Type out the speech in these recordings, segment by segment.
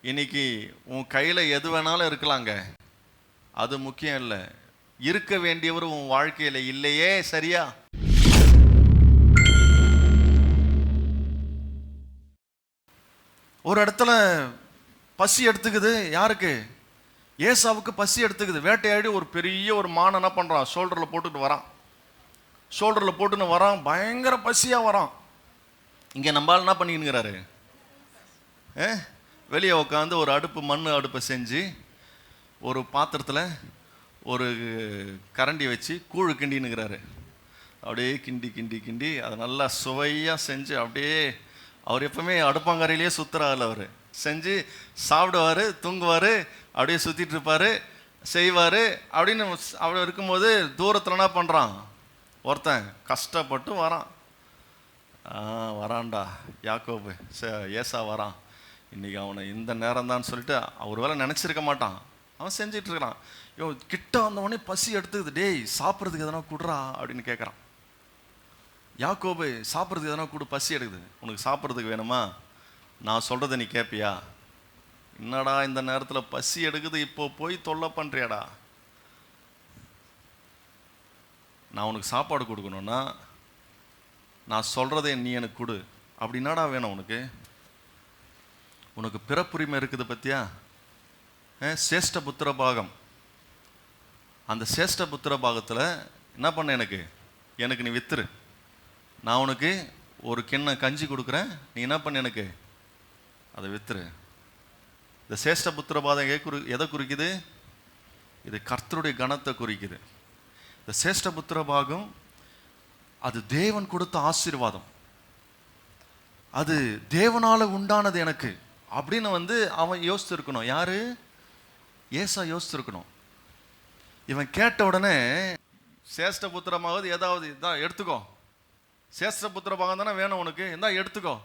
இன்னைக்கு உன் கையில் எது வேணாலும் இருக்கலாங்க, அது முக்கியம் இல்லை. இருக்க வேண்டியவர் உன் வாழ்க்கையில் இல்லையே, சரியா? ஒரு இடத்துல பசி எடுத்துக்குது. யாருக்கு? ஏசாவுக்கு பசி எடுத்துக்குது. வேட்டையாடி ஒரு பெரிய ஒரு மான் என்ன பண்ணுறான், ஷோல்டரில் போட்டுட்டு வரான். ஷோல்டரில் போட்டுன்னு வரான், பயங்கர பசியாக வரான். இங்கே நம்மளால் என்ன பண்ணிக்கிறாரு, வெளியே உட்காந்து ஒரு மண் அடுப்பை செஞ்சு ஒரு பாத்திரத்தில் ஒரு கரண்டி வச்சு கூழ் கிண்டினுங்கிறாரு. அப்படியே கிண்டி கிண்டி கிண்டி அதை நல்லா சுவையாக செஞ்சு அப்படியே அவர் எப்பவுமே அடுப்பாங்கரையிலேயே சுற்றுறாள். அவர் செஞ்சு சாப்பிடுவார், தூங்குவார், அப்படியே சுற்றிட்டு இருப்பார், செய்வார். அப்படின்னு அப்படி இருக்கும்போது தூரத்தில் என்ன பண்ணுறான், ஒருத்தன் கஷ்டப்பட்டு வரான். வரான்டா யாக்கோபு, ஏசா வரான். இன்றைக்கி அவனை இந்த நேரம் தான் சொல்லிட்டு அவர் வேலை நினச்சிருக்க மாட்டான். அவன் செஞ்சிட்டு இருக்கிறான். கிட்ட வந்தவொடனே பசி எடுத்துக்குது. டேய் சாப்பிட்றதுக்கு எதனா கொடுறா அப்படின்னு கேட்குறான். யாக்கோபு சாப்பிட்றதுக்கு எதனா கொடு, பசி எடுக்குது. உனக்கு சாப்பிட்றதுக்கு வேணுமா? நான் சொல்கிறத நீ கேட்பியா? என்னடா இந்த நேரத்தில் பசி எடுக்குது, இப்போ போய் தொல்லை பண்ணுறியாடா? நான் உனக்கு சாப்பாடு கொடுக்கணுன்னா நான் சொல்கிறத நீ எனக்கு கொடு. அப்படின்னாடா வேணும் உனக்கு? உனக்கு பிறப்புரிமை இருக்குது பத்தியா? சேஷ்ட புத்திர பாகம். அந்த சேஷ்ட புத்திர பாகத்தில் என்ன பண்ண, எனக்கு நீ வித்துரு. நான் உனக்கு ஒரு கிண்ணம் கஞ்சி கொடுக்குறேன், நீ என்ன பண்ண, எனக்கு அதை வித்துரு. இந்த சேஷ்ட புத்திர பாகம் எதை குறிக்குது? இது கர்த்தருடைய கணத்தை குறிக்குது. இந்த சேஷ்ட புத்திர பாகம் அது தேவன் கொடுத்த ஆசீர்வாதம், அது தேவனால உண்டானது எனக்கு அப்படின்னு அவன் யோசிச்சிருக்கணும். யாரு? ஏசா யோசிச்சிருக்கணும். இவன் கேட்ட உடனே சேஷ்ட புத்திரமாவது ஏதாவது இதான் எடுத்துக்கோ, சேஷ்ட புத்திர பாகம் தானே வேணும் உனக்கு, இந்தா எடுத்துக்கோ,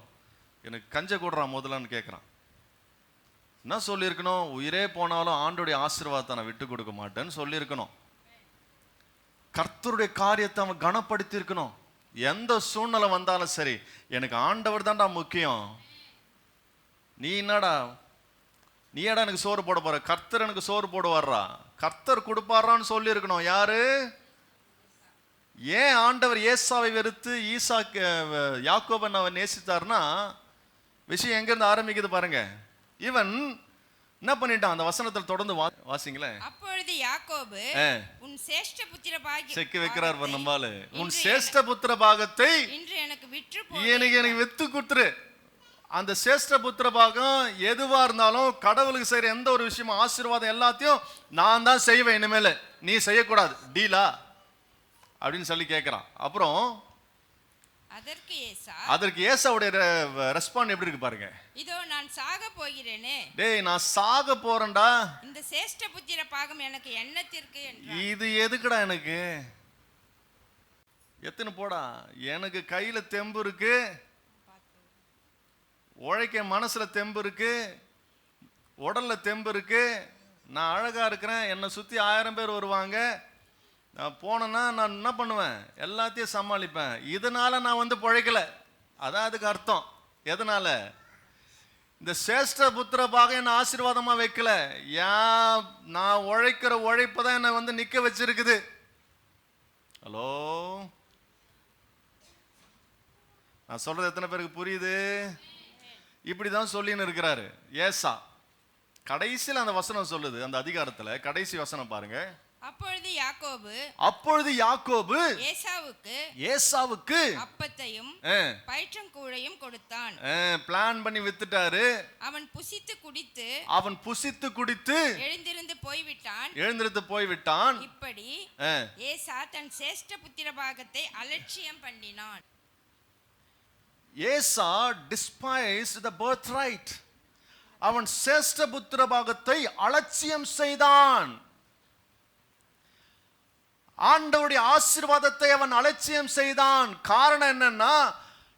எனக்கு கஞ்சை கூடுறான் முதலான்னு கேட்குறான். என்ன சொல்லியிருக்கணும்? உயிரே போனாலும் ஆண்டோடைய ஆசீர்வாதத்தை நான் விட்டு கொடுக்க மாட்டேன்னு சொல்லியிருக்கணும். கர்த்தருடைய காரியத்தை அவன் கனப்படுத்தி இருக்கணும். எந்த சூழ்நிலை வந்தாலும் சரி, எனக்கு ஆண்டவர் தான்டா முக்கியம். நீ என்னடா எனக்கு சோறு போட போற, கர்த்தர் எனக்கு சோறு போட வர்றா, கர்த்தர் கொடுப்பாரான்னு சொல்லி இருக்கணும். யாரு? ஏன் ஆண்டவர் ஏசாவை வெறுத்து யாக்கோபன் அவர் நேசித்தார்னா, விஷயம் எங்கிருந்து ஆரம்பிக்குது பாருங்க. இவன் என்ன பண்ணிட்டான்? அந்த வசனத்தில் தொடர்ந்து வாசிங்களேன். அப்பொழுது யாக்கோபு உன் சேஷ்ட புத்திர பாகத்தை செக்கி வைக்கிறார் நம்மால. உன் சேஷ்ட புத்திர பாகத்தை இன்று எனக்கு விற்று எனக்கு வித்து கொடுத்துரு. அந்த சேஷ்ட புத்திர பாகம் எதுவா இருந்தாலும் கடவுளுக்கு செய்யற எந்த ஒரு விஷயமும் ஆசீர்வாதம் எல்லாத்தையும் நான் தான் செய்வேன், இனிமேல் நீ செய்யக்கூடாது, டீலா அப்படின்னு சொல்லி கேட்கிறான். அப்புறம் அதற்கு ஏசாவுடைய ரெஸ்பாண்ட் எப்படி இருக்கு பாருங்க. இதோ நான் சாக போகிறேனே, டேய் நான் சாக போறேன்டா, இந்த சேஷ்ட புத்திர பாகம் எனக்கு என்னத்திற்கு என்றான். இது எதுக்குடா எனக்கு? எத்தனை போடா, எனக்கு கையில தெம்பு இருக்கு, உழைக்க மனசுல தெம்பு இருக்கு, உடல்ல தெம்பு இருக்கு, நான் அழகா இருக்கிறேன், என்னை சுத்தி 1000 பேர் வருவாங்க, நான் போனேன்னா நான் என்ன பண்ணுவேன், எல்லாத்தையும் சமாளிப்பேன். இதனால நான் பிழைக்கல, அதான் அதுக்கு அர்த்தம். எதனால? இந்த சேஷ்ட புத்திர பாகம் என்ன ஆசீர்வாதமா வைக்கல, ஏன் நான் உழைக்கிற உழைப்பு தான் என்னை நிக்க வச்சிருக்குது. ஹலோ, நான் சொல்றது எத்தனை பேருக்கு புரியுது? இப்படிதான் சொல்லின்னு இருக்கிறாரு ஏசா. கடைசியில் அந்த வசனம் சொல்லுது, அந்த அதிகாரத்துல கடைசி வசனம் பாருங்க. அப்பொழுது யாக்கோபு ஏசாவுக்கு அப்பத்தையும் பயிற்றங்கூழையும் கொடுத்தான். பிளான் பண்ணி வித்துட்டாரு. அவன் புசித்து குடித்து எழுந்திருந்து போய்விட்டான். இப்படி ஏசா தன் சேஷ்ட புத்திர பாகத்தை அலட்சியம் பண்ணினான். ஏசா despised the birthright. அவன் சேஷ்ட புத்திர பாகத்தை அலட்சியம் செய்தான். ஆண்டவருடைய ஆசீர்வாதத்தை அவன் அலட்சியம் செய்தான். காரணம் என்னன்னா,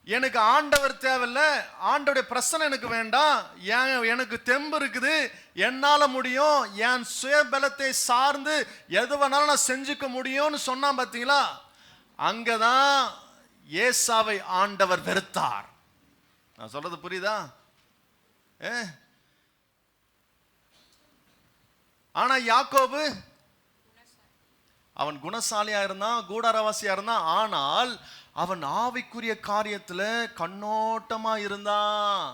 எனக்கு ஆண்டவர் தேவையில்ல, ஆண்டவருடைய பிரசனை எனக்கு வேண்டாம், எனக்கு தெம்பு இருக்குது, என்னால முடியும், என் சுயபலத்தை சார்ந்து எது வேணாலும் நான் செஞ்சுக்க முடியும்னு சொன்னான். பார்த்தீங்களா? அங்கதான் ஏசாவை ஆண்டவர் வெறுத்தார். நான் சொல்றது புரியுதா? ஆனா யாக்கோபு அவன் குணசாலியா இருந்தான், கூடாரவாசியா இருந்தான். ஆனால் அவன் ஆவிக்குரிய காரியத்துல கண்ணோட்டமா இருந்தான்.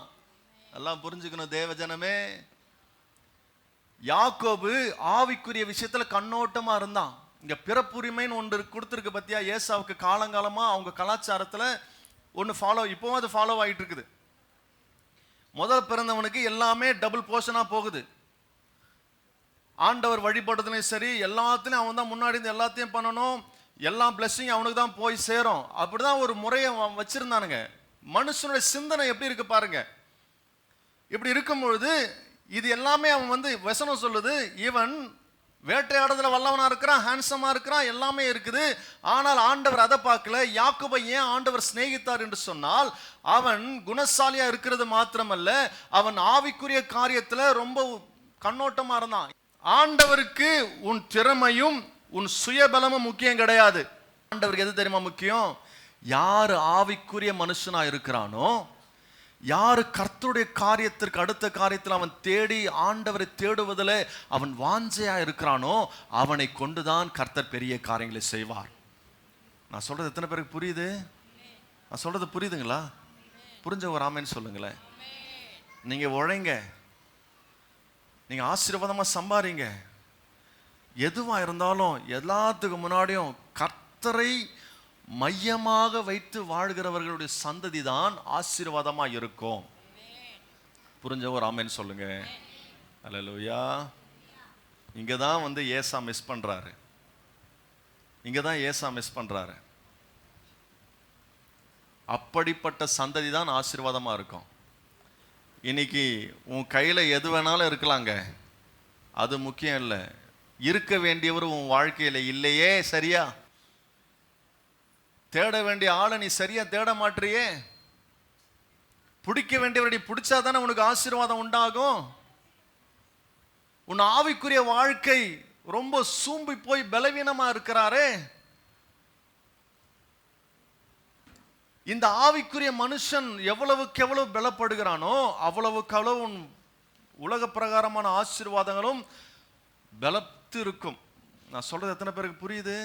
எல்லாம் புரிஞ்சுக்கணும் தேவஜனமே. யாக்கோபு ஆவிக்குரிய விஷயத்துல கண்ணோட்டமா இருந்தான். இங்க பிறப்புரிமைன்னு ஒன்று கொடுத்துருக்கு பத்தியா, ஏசாவுக்கு காலங்காலமா அவங்க கலாச்சாரத்துல ஒன்று ஃபாலோ, இப்போவும் அது ஃபாலோ ஆகிட்டு இருக்குது. முதல் பிறந்தவனுக்கு எல்லாமே டபுள் போர்ஷனா போகுது. ஆண்டவர் வழிபடுறதுலையும் சரி, எல்லாத்துலையும் அவன் தான் முன்னாடி இருந்து எல்லாத்தையும் பண்ணணும், எல்லா பிளெஸிங் அவனுக்கு தான் போய் சேரும். அப்படிதான் ஒரு முறையை வச்சிருந்தானுங்க. மனுஷனுடைய சிந்தனை எப்படி இருக்கு பாருங்க. இப்படி இருக்கும்பொழுது இது எல்லாமே அவன் வசனம் சொல்லுது, இவன் வேட்டையாடுறதுல வல்லவனா இருக்கிறான், ஹேண்ட்ஸமா இருக்கிறான், எல்லாமே இருக்குது. ஆனால் ஆண்டவர் அதை பார்க்கல. யாக்கோபை ஏன் ஆண்டவர் சிநேகித்தார் என்று சொன்னால், அவன் குணசாலியா இருக்கிறது மாத்திரமல்ல, அவன் ஆவிக்குரிய காரியத்துல ரொம்ப கண்ணோட்டமா இருந்தான். ஆண்டவருக்கு உன் திறமையும் உன் சுயபலமும் முக்கியம் கிடையாது. ஆண்டவருக்கு எது தெரியுமா முக்கியம்? யாரு ஆவிக்குரிய மனுஷனா இருக்கிறானோ, யாரு கர்த்தருடைய காரியத்திற்கு அடுத்த காரியத்தில் அவன் தேடி ஆண்டவரை தேடுவதில் அவன் வாஞ்சையா இருக்கிறானோ, அவனை கொண்டுதான் கர்த்தர் பெரிய காரியங்களை செய்வார். நான் சொல்றது எத்தனை பேருக்கு புரியுது? நான் சொல்றது புரியுதுங்களா? புரிஞ்ச ஒரு ஆமேன்னு சொல்லுங்களேன். நீங்க உழைங்க, நீங்க ஆசீர்வாதமா சம்பாதிங்க. எதுவா இருந்தாலும் எல்லாத்துக்கு முன்னாடியும் கர்த்தரை மையமாக வைத்து வாழ்கிறவர்களுடைய சந்ததி தான் ஆசீர்வாதமா இருக்கும். புரிஞ்ச ஒரு ஆமென் சொல்லுங்க. அல்லேலூயா. இங்க தான் ஏசா மிஸ் பண்றாரு. இங்க தான் ஏசா மிஸ் பண்றாரு. அப்படிப்பட்ட சந்ததி தான் ஆசீர்வாதமா இருக்கும். இன்னைக்கு உன் கையில எது வேணாலும் இருக்கலாங்க, அது முக்கியம் இல்லை. இருக்க வேண்டியவர் உன் வாழ்க்கையில இல்லையே, சரியா? தேட வேண்டிய ஆளை நீ சரியா தேட மாட்டியே. பிடிக்க வேண்டியவரை பிடிச்சாதானே உனக்கு ஆசீர்வாதம் உண்டாகும். உன் ஆவிக்குரிய வாழ்க்கை ரொம்ப சூம்பி போய் பலவீனமா இருக்கிறாரே. இந்த ஆவிக்குரிய மனுஷன் எவ்வளவுக்கு எவ்வளவு பலப்படுகிறானோ, அவ்வளவுக்கு அவ்வளவு உலக பிரகாரமான ஆசீர்வாதங்களும் பலத்து இருக்கும். நான் சொல்றது எத்தனை பேருக்கு புரியுது?